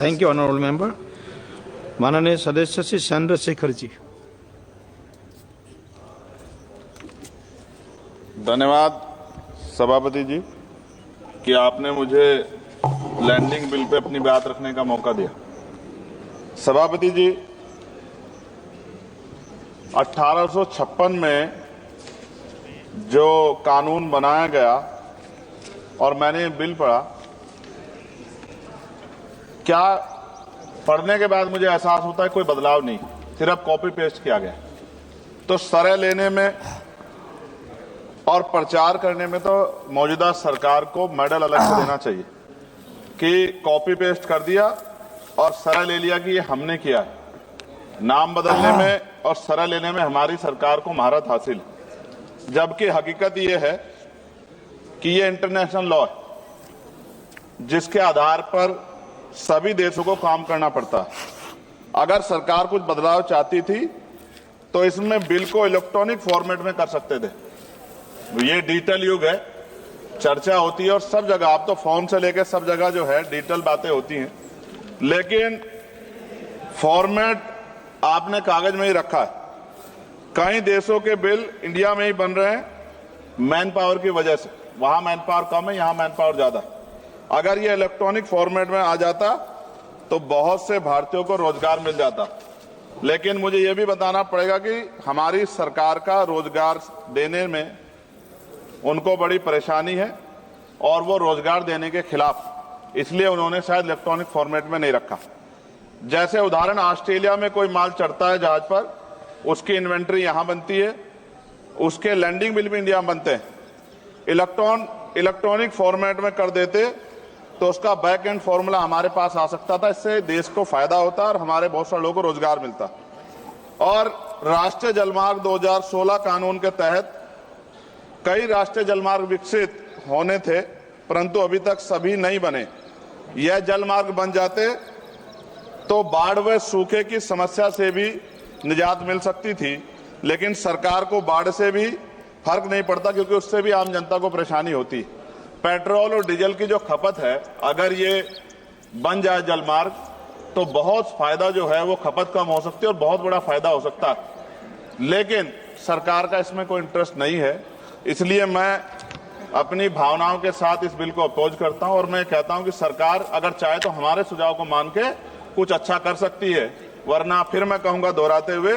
Thank you honourable member. माननीय सदस्य श्री चंद्रशेखर जी। धन्यवाद सभापति जी कि आपने मुझे लैंडिंग बिल पे अपनी बात रखने का मौका दिया। सभापति जी, 1856 में जो कानून बनाया गया और मैंने बिल पढ़ा, क्या पढ़ने के बाद मुझे एहसास होता है कोई बदलाव नहीं, सिर्फ कॉपी पेस्ट किया गया। तो सरह लेने में और प्रचार करने में तो मौजूदा सरकार को मेडल अलग से देना चाहिए कि कॉपी पेस्ट कर दिया और सरह ले लिया कि ये हमने किया है। नाम बदलने में और सरह लेने में हमारी सरकार को महारत हासिल है, जबकि हकीकत ये है कि ये इंटरनेशनल लॉ है जिसके आधार पर सभी देशों को काम करना पड़ता है। अगर सरकार कुछ बदलाव चाहती थी तो इसमें बिल को इलेक्ट्रॉनिक फॉर्मेट में कर सकते थे। ये डिजिटल युग है, चर्चा होती है और सब जगह, आप तो फोन से लेकर सब जगह जो है डिजिटल बातें होती हैं, लेकिन फॉर्मेट आपने कागज में ही रखा है। कई देशों के बिल इंडिया में ही बन रहे हैं मैन पावर की वजह से। वहां मैन पावर कम है, यहां मैन पावर ज्यादा है। अगर ये इलेक्ट्रॉनिक फॉर्मेट में आ जाता तो बहुत से भारतीयों को रोजगार मिल जाता। लेकिन मुझे ये भी बताना पड़ेगा कि हमारी सरकार का रोजगार देने में उनको बड़ी परेशानी है और वो रोजगार देने के खिलाफ, इसलिए उन्होंने शायद इलेक्ट्रॉनिक फॉर्मेट में नहीं रखा। जैसे उदाहरण, ऑस्ट्रेलिया में कोई माल चढ़ता है जहाज पर, उसकी इन्वेंट्री यहां बनती है, उसके लैंडिंग बिल भी इंडिया में बनते हैं। इलेक्ट्रॉनिक फॉर्मेट में कर देते तो उसका बैक एंड फॉर्मूला हमारे पास आ सकता था। इससे देश को फायदा होता और हमारे बहुत सारे लोगों को रोजगार मिलता। और राष्ट्रीय जलमार्ग 2016 कानून के तहत कई राष्ट्रीय जलमार्ग विकसित होने थे, परंतु अभी तक सभी नहीं बने। यह जलमार्ग बन जाते तो बाढ़ व सूखे की समस्या से भी निजात मिल सकती थी, लेकिन सरकार को बाढ़ से भी फर्क नहीं पड़ता क्योंकि उससे भी आम जनता को परेशानी होती। पेट्रोल और डीजल की जो खपत है, अगर ये बन जाए जलमार्ग तो बहुत फायदा जो है वो खपत कम हो सकती है और बहुत बड़ा फायदा हो सकता है। लेकिन सरकार का इसमें कोई इंटरेस्ट नहीं है, इसलिए मैं अपनी भावनाओं के साथ इस बिल को अपोज करता हूं और मैं कहता हूं कि सरकार अगर चाहे तो हमारे सुझाव को मान के कुछ अच्छा कर सकती है, वरना फिर मैं कहूंगा दोहराते हुए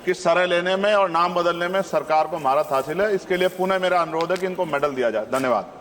कि सरह लेने में और नाम बदलने में सरकार को महारत हासिल है। इसके लिए पुनः मेरा अनुरोध है कि इनको मेडल दिया जाए। धन्यवाद।